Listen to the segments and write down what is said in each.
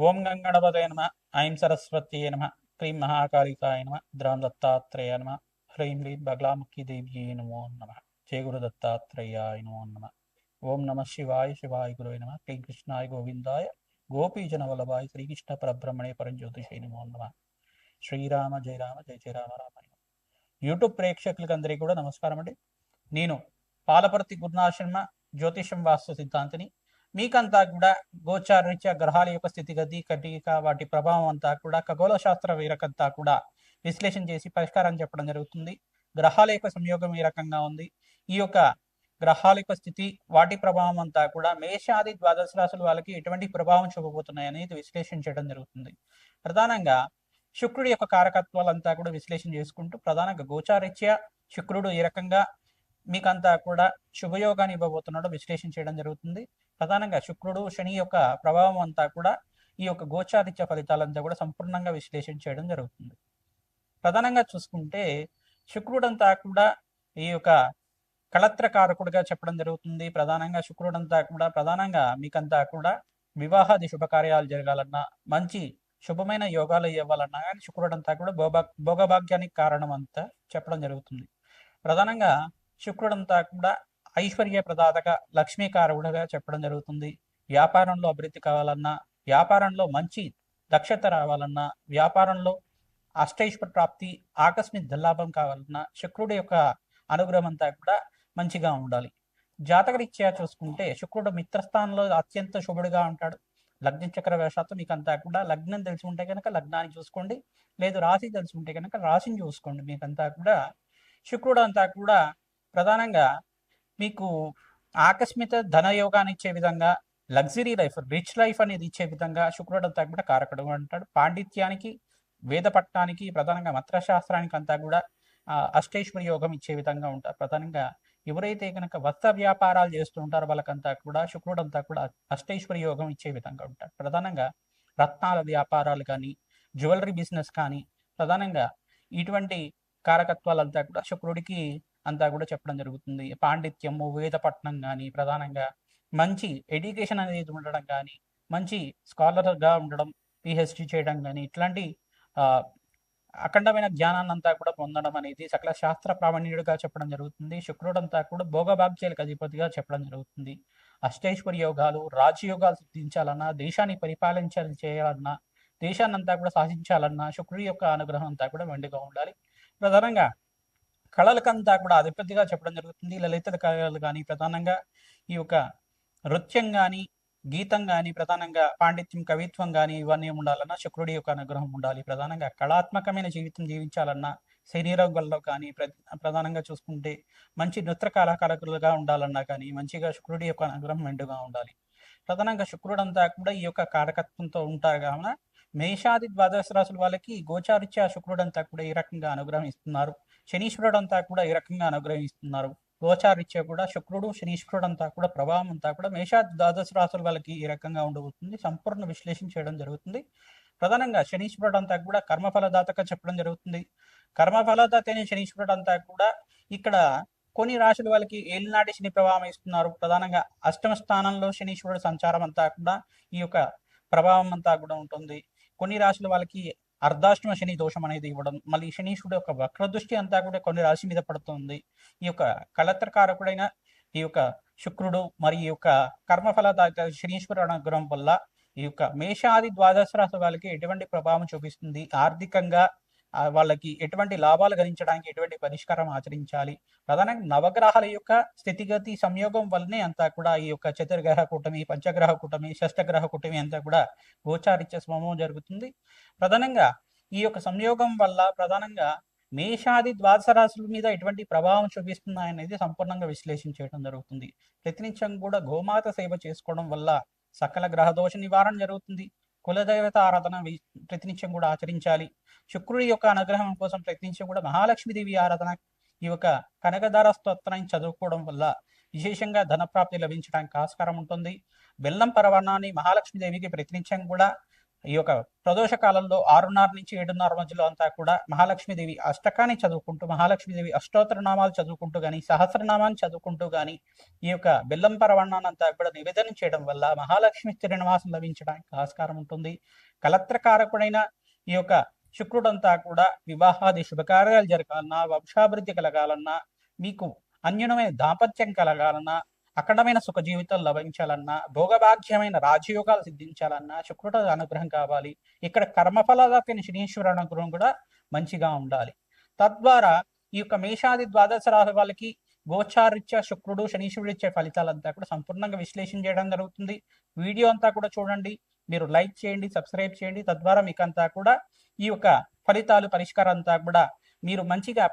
ఓం గంగణపతయ నమ. ఐం సరస్వత్యే నమ. క్రీం మహాకాళికాయ నమ. ద్రాం దత్తాత్రేయ నమ. హ్రీం హ్రీం బగలాముఖి దేవ్యే నమో నమ. జయ గురు దత్తాత్రేయాయ నమో నమ. ఓం నమ శివాయ శివాయ గురువే నమ. క్లీం కృష్ణాయ గోవిందాయ గోపీజన వల్లభాయ శ్రీకృష్ణ పరబ్రహ్మణే పరంజ్యోతిషే నమో నమ. శ్రీరామ జయ రామ జయ జయ రామ రామ. యూట్యూబ్ ప్రేక్షకులకి అందరికీ కూడా నమస్కారం అండి. నేను పాలపర్తి గురునాథ శర్మ, జ్యోతిషం వాస్తు సిద్ధాంతిని. మీకంతా కూడా గోచారరీత్యా గ్రహాల యొక్క స్థితిగతి కటిక వాటి ప్రభావం అంతా కూడా ఖగోళ శాస్త్ర వీరకంతా కూడా విశ్లేషణ చేసి పరిష్కారం చెప్పడం జరుగుతుంది. గ్రహాల యొక్క సంయోగం ఏ రకంగా ఉంది, ఈ యొక్క గ్రహాల యొక్క స్థితి, వాటి ప్రభావం అంతా కూడా మేషాది ద్వాదశ రాశుల వాళ్ళకి ఎటువంటి ప్రభావం చూపబోతున్నాయి అనేది విశ్లేషణ చేయడం జరుగుతుంది. ప్రధానంగా శుక్రుడి యొక్క కారకత్వాలంతా కూడా విశ్లేషణ చేసుకుంటూ ప్రధానంగా గోచారరీత్యా శుక్రుడు ఏ రకంగా మీకంతా కూడా శుభయోగాన్ని ఇవ్వబోతున్నాడో విశ్లేషణ చేయడం జరుగుతుంది. ప్రధానంగా శుక్రుడు శని యొక్క ప్రభావం అంతా కూడా ఈ యొక్క గోచారిత్య ఫలితాలంతా కూడా సంపూర్ణంగా విశ్లేషణ చేయడం జరుగుతుంది. ప్రధానంగా చూసుకుంటే శుక్రుడంతా కూడా ఈ యొక్క కళత్రకారకుడిగా చెప్పడం జరుగుతుంది. ప్రధానంగా శుక్రుడంతా కూడా ప్రధానంగా మీకంతా కూడా వివాహాది శుభకార్యాలు జరగాలన్నా, మంచి శుభమైన యోగాలు ఇవ్వాలన్నా కానీ శుక్రుడంతా కూడా భోగభాగ్యానికి కారణం అంతా చెప్పడం జరుగుతుంది. ప్రధానంగా శుక్రుడంతా కూడా ఐశ్వర్య ప్రదాతగా లక్ష్మీకారకుడుగా చెప్పడం జరుగుతుంది. వ్యాపారంలో అభివృద్ధి కావాలన్నా, వ్యాపారంలో మంచి దక్షత రావాలన్నా, వ్యాపారంలో అష్టైశ్వర ప్రాప్తి, ఆకస్మిక ధనలాభం కావాలన్నా శుక్రుడి యొక్క అనుగ్రహం అంతా కూడా మంచిగా ఉండాలి. జాతకరీత్యా చూసుకుంటే శుక్రుడు మిత్రస్థానంలో అత్యంత శుభుడిగా ఉంటాడు. లగ్న చక్ర వేషాత్తు మీకంతా కూడా లగ్నం తెలిసి ఉంటే కనుక లగ్నాన్ని చూసుకోండి, లేదు రాశి తెలిసి ఉంటే కనుక రాశిని చూసుకోండి. మీకంతా కూడా శుక్రుడు అంతా కూడా ప్రధానంగా మీకు ఆకస్మిక ధనయోగాన్ని ఇచ్చే విధంగా, లగ్జరీ లైఫ్, రిచ్ లైఫ్ అనేది ఇచ్చే విధంగా శుక్రుడు అంతా కూడా కారకుడు అంటాడు. పాండిత్యానికి, వేద పట్టణానికి, ప్రధానంగా మంత్రశాస్త్రానికి అంతా కూడా అష్టైశ్వర్య యోగం ఇచ్చే విధంగా ఉంటారు. ప్రధానంగా ఎవరైతే కనుక వస్త్ర వ్యాపారాలు చేస్తూ ఉంటారో వాళ్ళకంతా కూడా శుక్రుడు అంతా కూడా అష్టైశ్వర్య యోగం ఇచ్చే విధంగా ఉంటారు. ప్రధానంగా రత్నాల వ్యాపారాలు కానీ, జ్యువెలరీ బిజినెస్ కానీ, ప్రధానంగా ఇటువంటి కారకత్వాలంతా కూడా శుక్రుడికి అంతా కూడా చెప్పడం జరుగుతుంది. పాండిత్యము, వేద పట్టణం కానీ, ప్రధానంగా మంచి ఎడ్యుకేషన్ అనేది ఉండడం కానీ, మంచి స్కాలర్గా ఉండడం, పిహెచ్డి చేయడం కానీ, ఇట్లాంటి అఖండమైన జ్ఞానాన్ని అంతా కూడా పొందడం అనేది సకల శాస్త్ర ప్రావీణ్యుడిగా చెప్పడం జరుగుతుంది. శుక్రుడంతా కూడా భోగభాగ్యాలకు అధిపతిగా చెప్పడం జరుగుతుంది. అష్టైశ్వర్య యోగాలు, రాజయోగాలు సిద్ధించాలన్నా, దేశాన్ని పరిపాలించాలి చేయాలన్నా, దేశాన్ని అంతా కూడా శాసించాలన్నా శుక్రుడి యొక్క అనుగ్రహం అంతా కూడా మెండుగా ఉండాలి. ప్రధానంగా కళలకంతా కూడా అధిపతిగా చెప్పడం జరుగుతుంది. లలిత కళలు కానీ, ప్రధానంగా ఈ యొక్క నృత్యం కానీ, గీతం కానీ, ప్రధానంగా పాండిత్యం, కవిత్వం కానీ ఇవన్నీ ఉండాలన్నా శుక్రుడి యొక్క అనుగ్రహం ఉండాలి. ప్రధానంగా కళాత్మకమైన జీవితం జీవించాలన్నా, శరీరంలో కానీ, ప్రధానంగా చూసుకుంటే మంచి నృత్య కళాకారులుగా ఉండాలన్నా కానీ మంచిగా శుక్రుడి యొక్క అనుగ్రహం మెండుగా ఉండాలి. ప్రధానంగా శుక్రుడంతా కూడా ఈ యొక్క కారకత్వంతో ఉంటారు కావున మేషాది ద్వాదశ రాశుల వాళ్ళకి గోచారిత్య శుక్రుడంతా కూడా ఈ రకంగా అనుగ్రహం ఇస్తున్నారు. శనీశ్వరుడు అంతా కూడా ఈ రకంగా అనుగ్రహిస్తున్నారు. గోచారిత్య కూడా శుక్రుడు, శనీశ్వరుడు అంతా కూడా ప్రభావం అంతా కూడా మేషాది ద్వాదశ రాశుల వాళ్ళకి ఈ రకంగా ఉండబోతుంది. సంపూర్ణ విశ్లేషణ చేయడం జరుగుతుంది. ప్రధానంగా శనీశ్వరుడు అంతా కూడా కర్మఫలదాతగా చెప్పడం జరుగుతుంది. కర్మఫలదాత అయిన శనీశ్వరుడు అంతా కూడా ఇక్కడ కొన్ని రాశుల వాళ్ళకి ఏలినాటి శని ప్రభావం ఇస్తున్నారు. ప్రధానంగా అష్టమ స్థానంలో శనీశ్వరుడు సంచారం అంతా కూడా ఈ యొక్క ప్రభావం అంతా కూడా ఉంటుంది. కొన్ని రాశుల వాళ్ళకి అర్ధాష్టమ శని దోషం అనేది ఇవ్వడం, మళ్ళీ శనీశ్వరుడు యొక్క వక్రదృష్టి అంతా కూడా కొన్ని రాశి మీద పడుతుంది. ఈ యొక్క కళత్రకారకుడైన ఈ యొక్క శుక్రుడు మరియు ఈ యొక్క కర్మఫలదాత శనీశ్వరుడు అనుగ్రహం వల్ల ఈ యొక్క మేషాది ద్వాదశ రాశి వాళ్ళకి ఎటువంటి ప్రభావం చూపిస్తుంది, ఆర్థికంగా వాళ్ళకి ఎటువంటి లాభాలు గణించడానికి ఎటువంటి పరిష్కారం ఆచరించాలి, ప్రధానంగా నవగ్రహాల యొక్క స్థితిగతి సంయోగం వల్లనే అంతా కూడా ఈ యొక్క చతుర్గ్రహ కూటమి, పంచగ్రహ కూటమి, షష్టగ్రహ కూటమి అంతా కూడా గోచారిత్య స్వభావం జరుగుతుంది. ప్రధానంగా ఈ యొక్క సంయోగం వల్ల ప్రధానంగా మేషాది ద్వాదశ రాశుల మీద ఎటువంటి ప్రభావం చూపిస్తున్నాయనేది సంపూర్ణంగా విశ్లేషణ చేయడం జరుగుతుంది. ప్రతినిత్యం కూడా గోమాత సేవ చేసుకోవడం వల్ల సకల గ్రహ దోష నివారణ జరుగుతుంది. కులదేవత ఆరాధన ప్రతినిత్యం కూడా ఆచరించాలి. శుక్రుడి యొక్క అనుగ్రహం కోసం ప్రయత్నించి కూడా మహాలక్ష్మీదేవి ఆరాధన, ఈ యొక్క కనకదార స్తోత్రాన్ని చదువుకోవడం వల్ల విశేషంగా ధనప్రాప్తి లభించడానికి ఆస్కారం ఉంటుంది. బెల్లం పరవాణాన్ని మహాలక్ష్మీదేవికి ప్రతినిత్యం కూడా ఈ యొక్క ప్రదోష కాలంలో 6:30 నుంచి 7:30 మధ్యలో అంతా కూడా మహాలక్ష్మీదేవి అష్టకాన్ని చదువుకుంటూ, మహాలక్ష్మీదేవి అష్టోత్తర నామాలు చదువుకుంటూ కానీ, సహస్రనామాన్ని చదువుకుంటూ కానీ ఈ యొక్క బెల్లం పరవన్నాన్ని అంతా కూడా నివేదన చేయడం వల్ల మహాలక్ష్మి స్థిర నివాసం లభించడానికి ఆస్కారం ఉంటుంది. కలత్రకారకుడైన ఈ యొక్క శుక్రుడంతా కూడా వివాహాది శుభకార్యాలు జరగాలన్నా, వంశాభివృద్ధి కలగాలన్నా, మీకు అన్యునమైన దాంపత్యం కలగాలన్నా, అఖండమైన సుఖ జీవితం లభించాలన్నా, భోగభాగ్యమైన రాజయోగాలు సిద్ధించాలన్నా శుక్రుడు అనుగ్రహం కావాలి. ఇక్కడ కర్మఫలదాతైన శనీశ్వర అనుగ్రహం కూడా మంచిగా ఉండాలి. తద్వారా ఈ యొక్క మేషాది ద్వాదశ రాశి వాళ్ళకి గోచారిత్య శుక్రుడు శనీశ్వరుడు ఇచ్చే ఫలితాలంతా కూడా సంపూర్ణంగా విశ్లేషణ చేయడం జరుగుతుంది. వీడియో అంతా కూడా చూడండి, మీరు లైక్ చేయండి, సబ్స్క్రైబ్ చేయండి. తద్వారా మీకు అంతా కూడా ఈ యొక్క ఫలితాలు పరిష్కారం అంతా కూడా మీరు మంచిగా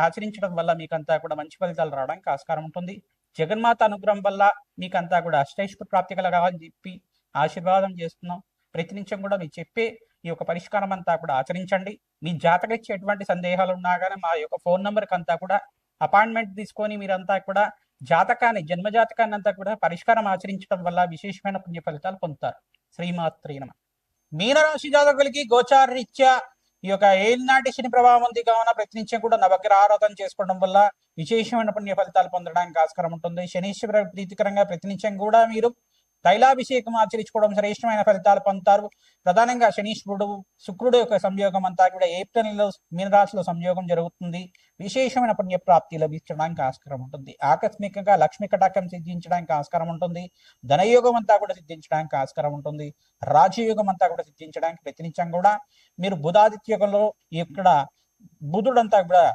ఆచరించడం వల్ల మీకంతా కూడా మంచి ఫలితాలు రావడానికి ఆస్కారం ఉంటుంది. జగన్మాత అనుగ్రహం వల్ల మీకంతా కూడా అష్టైశ్వర్య ప్రాప్తి కలగాలని చెప్పి ఆశీర్వాదం చేస్తున్నాం. ప్రతినిత్యం కూడా మీరు చెప్పే ఈ యొక్క పరిష్కారం అంతా కూడా ఆచరించండి. మీ జాతకం ఇచ్చే ఎటువంటి సందేహాలు ఉన్నా కానీ మా యొక్క ఫోన్ నెంబర్కి అంతా కూడా అపాయింట్మెంట్ తీసుకొని మీరంతా కూడా జాతకాన్ని, జన్మజాతకాన్ని అంతా కూడా పరిష్కారం ఆచరించడం వల్ల విశేషమైన పుణ్య ఫలితాలు పొందుతారు. శ్రీమాత్రే నమః. మీనరాశి జాతకులకి గోచారరీత్యా ఈ యొక్క ఏలినాటి శని ప్రభావం ఉంది కావున ప్రతినిత్యం కూడా నవగ్రహ ఆరాధన చేసుకోవడం వల్ల విశేషమైన పుణ్య ఫలితాలు పొందడానికి ఆస్కారం ఉంటుంది. శనీశ్వర ప్రీతికరంగా ప్రతినిత్యం కూడా మీరు తైలాభిషేకం ఆచరించుకోవడం శ్రేష్టమైన ఫలితాలు పొందుతారు. ప్రధానంగా శనీశ్వరుడు శుక్రుడు యొక్క సంయోగం అంతా కూడా ఏప్రిల్ నెలలో మీనరాశిలో సంయోగం జరుగుతుంది. విశేషమైన పుణ్యప్రాప్తి లభించడానికి ఆస్కారం ఉంటుంది. ఆకస్మికంగా లక్ష్మీ కటాక్షం సిద్ధించడానికి ఆస్కారం ఉంటుంది. ధనయోగం అంతా కూడా సిద్ధించడానికి ఆస్కారం ఉంటుంది. రాజయోగం అంతా కూడా సిద్ధించడానికి ప్రతినిత్యం కూడా మీరు బుధాదిత్యకంలో ఇక్కడ బుధుడంతా కూడా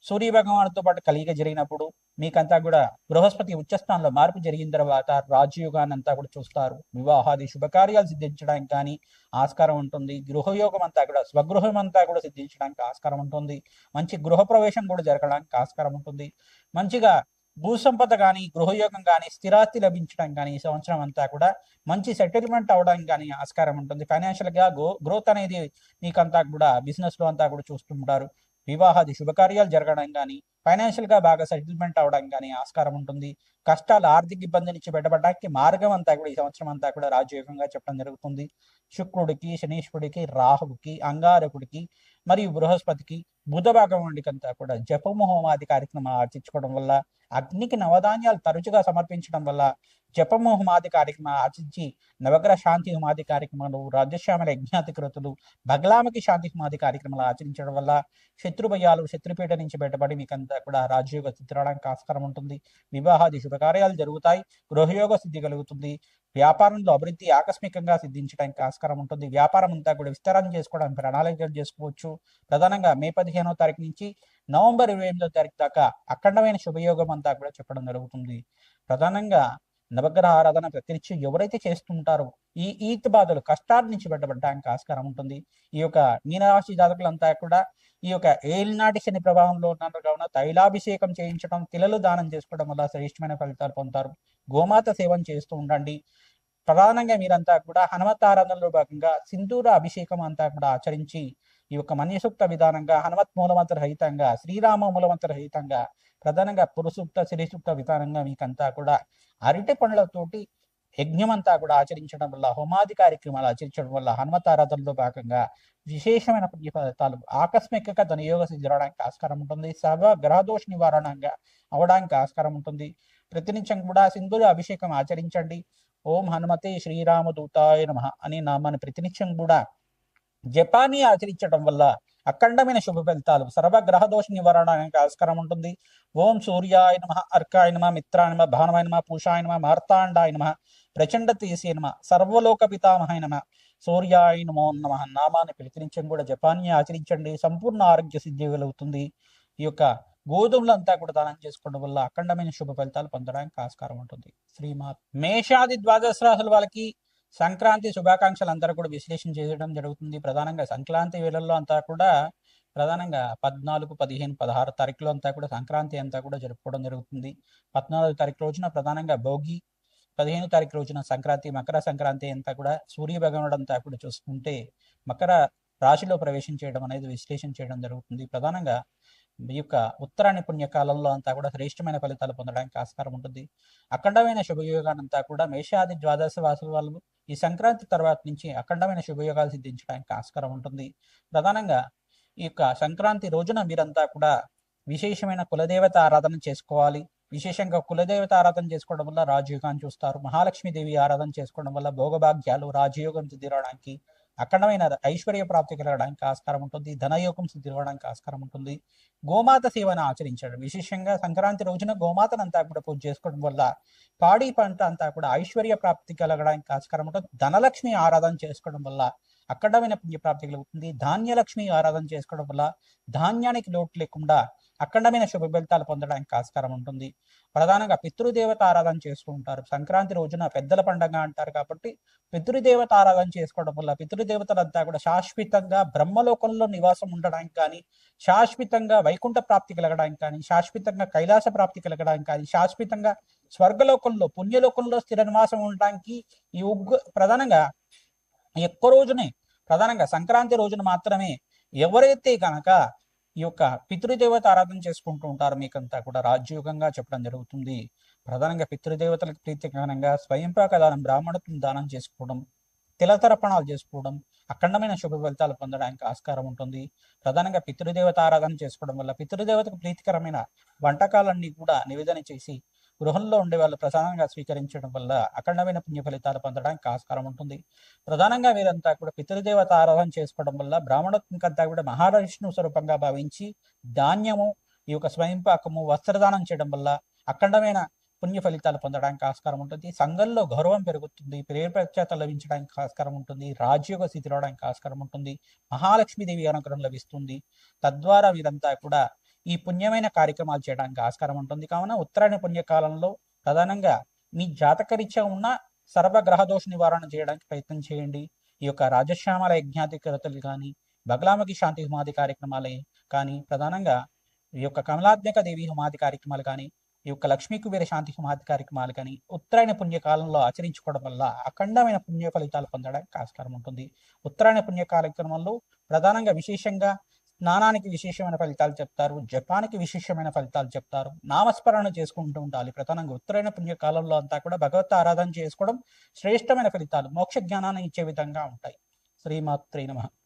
సూర్య భగవానుడితో పాటు కలియిక జరిగినప్పుడు మీకంతా కూడా బృహస్పతి ఉచ్చస్థానంలో మార్పు జరిగిన తర్వాత రాజయోగాన్ని అంతా కూడా చూస్తారు. వివాహాది శుభకార్యాలు సిద్ధించడానికి కానీ ఆస్కారం ఉంటుంది. గృహయోగం అంతా కూడా స్వగృహం అంతా కూడా సిద్ధించడానికి ఆస్కారం ఉంటుంది. మంచి గృహ ప్రవేశం కూడా జరగడానికి ఆస్కారం ఉంటుంది. మంచిగా భూసంపద కానీ, గృహయోగం కానీ, స్థిరాస్తి లభించడం కానీ ఈ సంవత్సరం అంతా కూడా మంచి సెటిల్మెంట్ అవడానికి కానీ ఆస్కారం ఉంటుంది. ఫైనాన్షియల్ గా గ్రోత్ అనేది మీకంతా కూడా బిజినెస్ లో అంతా కూడా చూస్తుంటారు. వివాహాది శుభకార్యాలు జరగడం కానీ, ఫైనాన్షియల్ గా బాగా సెటిల్మెంట్ అవడం కానీ ఆస్కారం ఉంటుంది. కష్టాలు, ఆర్థిక ఇబ్బంది నుంచి బయటపడడానికి మార్గం అంతా కూడా ఈ సంవత్సరం అంతా కూడా రాజయోగంగా చెప్పడం జరుగుతుంది. శుక్రుడికి, శనీశ్వరుడికి, రాహువుకి, అంగారకుడికి మరియు బృహస్పతికి, బుధ భగవానుడికి అంతా కూడా జపము హోమాది కార్యక్రమాలు ఆచరించుకోవడం వల్ల, అగ్నికి నవధాన్యాలు తరచుగా సమర్పించడం వల్ల, జపము హోమాది కార్యక్రమాలు ఆచరించి నవగ్రహ శాంతి హోమాది కార్యక్రమాలు, రాజ్యశ్యామల యజ్ఞాతి కృతులు, బగలామకి శాంతి హోమాది కార్యక్రమాలు ఆచరించడం వల్ల శత్రుభయాలు, శత్రుపీఠ నుంచి బయటపడి మీకంతా కూడా రాజయోగ స్థితి రావడానికి ఆస్కారం ఉంటుంది. వివాహాది శుభకార్యాలు జరుగుతాయి. గృహయోగ సిద్ధి కలుగుతుంది. వ్యాపారంలో అభివృద్ధి ఆకస్మికంగా సిద్ధించడానికి ఆస్కారం ఉంటుంది. వ్యాపారం అంతా కూడా విస్తరణ చేసుకోవడానికి ప్రణాళికలు చేసుకోవచ్చు. ప్రధానంగా మే 15వ తారీఖు నుంచి నవంబర్ 28వ తారీఖు దాకా అఖండమైన శుభయోగం అంతా కూడా చెప్పడం జరుగుతుంది. ప్రధానంగా నవగ్రహ ఆరాధన ప్రతినిత్యం ఎవరైతే చేస్తుంటారో ఈ ఈత్ బాధలు, కష్టాల నుంచి బయటపడడానికి ఆస్కారం ఉంటుంది. ఈ యొక్క మీనరాశి జాతకులంతా కూడా ఈ యొక్క ఏలినాటి శని ప్రభావంలో ఉన్నారు కావున తైలాభిషేకం చేయించడం, తిలలు దానం చేసుకోవడం వల్ల శ్రేష్టమైన ఫలితాలు పొందుతారు. గోమాత సేవన చేస్తూ ఉండండి. ప్రధానంగా మీరంతా కూడా హనుమత్ ఆరాధనలో భాగంగా సింధూర అభిషేకం అంతా కూడా ఆచరించి ఈ యొక్క మన్యసూక్త విధానంగా, హనుమత్ మూలమంత్ర రహితంగా, శ్రీరామ మూలమంత్ర రహితంగా, ప్రధానంగా పురుసూక్త, శ్రీసూక్త విధానంగా మీకంతా కూడా అరటి పండ్లతోటి యజ్ఞం అంతా కూడా ఆచరించడం వల్ల, హోమాది కార్యక్రమాలు ఆచరించడం వల్ల హనుమత్ ఆరాధనలో భాగంగా విశేషమైన పుణ్య ఫలితాలు, ఆకస్మికంగా ధనయోగ సిద్ధి రావడానికి ఆస్కారం ఉంటుంది. సర్వ గ్రహదోష నివారణంగా అవడానికి ఆస్కారం ఉంటుంది. ప్రతినిత్యం కూడా సింధూర అభిషేకం ఆచరించండి. ఓం హనుమతే శ్రీరామదూతాయ నమః అనే నామాన్ని ప్రతినిత్యం కూడా జపాన్ని ఆచరించడం వల్ల అఖండమైన శుభ ఫలితాలు, సర్వగ్రహ దోష నివారణకి ఆస్కారం ఉంటుంది. ఓం సూర్యాయ నమః, అర్కాయ నమః, మిత్రాయ నమః, భానవాయ నమః, పూషాయ నమః, మార్తాండాయ నమః, ప్రచండ తేజసే నమః, సర్వలోక పితామహాయ నమః, సూర్యాయ నమో నమః నామాన్ని ప్రతినిత్యం కూడా జపాన్ని ఆచరించండి. సంపూర్ణ ఆరోగ్య సిద్ధి కలుగుతుంది. ఈ యొక్క గోధుమలంతా కూడా దానం చేసుకోవడం వల్ల అఖండమైన శుభ ఫలితాలు పొందడానికి ఆస్కారం ఉంటుంది. శ్రీమాత్. మేషాది ద్వాదశ రాశుల వాళ్ళకి సంక్రాంతి శుభాకాంక్షలు అందరూ కూడా విశ్లేషణ చేయడం జరుగుతుంది. ప్రధానంగా సంక్రాంతి వేళల్లో అంతా కూడా ప్రధానంగా 14, 15, 16 తారీఖులో అంతా కూడా సంక్రాంతి అంతా కూడా జరుపుకోవడం జరుగుతుంది. 14వ తారీఖు రోజున ప్రధానంగా భోగి, 15వ తారీఖు రోజున సంక్రాంతి, మకర సంక్రాంతి అంతా కూడా సూర్య భగవానుడు అంతా కూడా చూసుకుంటే మకర రాశిలో ప్రవేశం చేయడం అనేది విశ్లేషణ చేయడం జరుగుతుంది. ప్రధానంగా ఈ యొక్క ఉత్తరాయణ పుణ్యకాలంలో అంతా కూడా శ్రేష్టమైన ఫలితాలు పొందడానికి ఆస్కారం ఉంటుంది. అఖండమైన శుభయోగానంతా కూడా మేషాది ద్వాదశ వాసుల వాళ్ళు ఈ సంక్రాంతి తర్వాత నుంచి అఖండమైన శుభయోగాలు సిద్ధించడానికి ఆస్కారం ఉంటుంది. ప్రధానంగా ఈ యొక్క సంక్రాంతి రోజున మీరంతా కూడా విశేషమైన కులదేవత ఆరాధన చేసుకోవాలి. విశేషంగా కులదేవత ఆరాధన చేసుకోవడం వల్ల రాజయోగాన్ని చూస్తారు. మహాలక్ష్మీదేవి ఆరాధన చేసుకోవడం వల్ల భోగభాగ్యాలు రాజయోగం సిద్ధిరవడానికి, అఖండమైన ఐశ్వర్య ప్రాప్తి కలగడానికి ఆస్కారం ఉంటుంది. ధనయోగం సిద్ధిరవడానికి ఆస్కారం ఉంటుంది. గోమాత సేవను ఆచరించడం, విశేషంగా సంక్రాంతి రోజున గోమాతను అంతా కూడా పూజ చేసుకోవడం వల్ల పాడి పంట అంతా కూడా ఐశ్వర్య ప్రాప్తి కలగడానికి ఆస్కారం ఉంటుంది. ధనలక్ష్మి ఆరాధన చేసుకోవడం వల్ల అఖండమైన పుణ్యప్రాప్తి కలుగుతుంది. ధాన్యలక్ష్మి ఆరాధన చేసుకోవడం వల్ల ధాన్యానికి లోటు లేకుండా అఖండమైన శుభ ఫలితాలు పొందడానికి ఆస్కారం ఉంటుంది. ప్రధానంగా పితృదేవత ఆరాధన చేస్తూ ఉంటారు. సంక్రాంతి రోజున పెద్దల పండగ అంటారు కాబట్టి పితృదేవత ఆరాధన చేసుకోవడం వల్ల పితృదేవతలంతా కూడా శాశ్వతంగా బ్రహ్మలోకంలో నివాసం ఉండడానికి కానీ, శాశ్వతంగా వైకుంఠ ప్రాప్తి కలగడానికి కానీ, శాశ్వతంగా కైలాస ప్రాప్తి కలగడానికి కానీ, శాశ్వతంగా స్వర్గలోకంలో పుణ్యలోకంలో స్థిర నివాసం ఉండడానికి ఈ ప్రధానంగా ఎక్కువ రోజునే ప్రధానంగా సంక్రాంతి రోజున మాత్రమే ఎవరైతే కనుక ఈ యొక్క పితృదేవత ఆరాధన చేసుకుంటూ ఉంటారో మీకంతా కూడా రాజ్యోగంగా చెప్పడం జరుగుతుంది. ప్రధానంగా పితృదేవతలకు ప్రీతికరంగా స్వయంపాక దానం, బ్రాహ్మణత్వం దానం చేసుకోవడం, తిలతర్పణాలు చేసుకోవడం అఖండమైన శుభ ఫలితాలు పొందడానికి ఆస్కారం ఉంటుంది. ప్రధానంగా పితృదేవత ఆరాధన చేసుకోవడం వల్ల పితృదేవతకు ప్రీతికరమైన వంటకాలన్నీ కూడా నివేదన చేసి గృహంలో ఉండే వాళ్ళు ప్రధానంగా స్వీకరించడం వల్ల అఖండమైన పుణ్య ఫలితాలు పొందడానికి ఆస్కారం ఉంటుంది. ప్రధానంగా వీరంతా కూడా పితృదేవత ఆరాధన చేసుకోవడం వల్ల బ్రాహ్మణత్వంకంతా కూడా మహావిష్ణు స్వరూపంగా భావించి ధాన్యము, ఈ యొక్క స్వయంపాకము, వస్త్రదానం చేయడం వల్ల అఖండమైన పుణ్య ఫలితాలు పొందడానికి ఆస్కారం ఉంటుంది. సంఘంలో గౌరవం పెరుగుతుంది. పేరు ప్రఖ్యాత లభించడానికి ఆస్కారం ఉంటుంది. రాజ్యోగ స్థితి రావడానికి ఆస్కారం ఉంటుంది. మహాలక్ష్మీదేవి అనుగ్రహం లభిస్తుంది. తద్వారా వీరంతా కూడా ఈ పుణ్యమైన కార్యక్రమాలు చేయడానికి ఆస్కారం ఉంటుంది. కావున ఉత్తరాయణ పుణ్యకాలంలో ప్రధానంగా మీ జాతకరీత్యా ఉన్న సర్వగ్రహ దోష నివారణ చేయడానికి ప్రయత్నం చేయండి. ఈ యొక్క రాజశ్యామల యజ్ఞాధికరతలు కానీ, బగలాముఖి శాంతి హోమాది కార్యక్రమాలే కానీ, ప్రధానంగా ఈ యొక్క కమలాత్మక దేవి హోమాది కార్యక్రమాలు కానీ, ఈ యొక్క లక్ష్మీ కుబేర శాంతి హోమాది కార్యక్రమాలు కానీ ఉత్తరాయణ పుణ్యకాలంలో ఆచరించుకోవడం వల్ల అఖండమైన పుణ్య ఫలితాలు పొందడానికి ఆస్కారం ఉంటుంది. ఉత్తరాయణ పుణ్య కార్యక్రమంలో ప్రధానంగా విశేషంగా స్నానానికి విశేషమైన ఫలితాలు చెప్తారు, జపానికి విశేషమైన ఫలితాలు చెప్తారు. నామస్మరణ చేసుకుంటూ ఉండాలి. ప్రధానంగా ఉత్తరాయణ పుణ్యకాలంలో అంతా కూడా భగవత్ ఆరాధన చేసుకోవడం శ్రేష్టమైన ఫలితాలు, మోక్ష జ్ఞానాన్ని ఇచ్చే విధంగా ఉంటాయి. శ్రీమాత్రే నమః.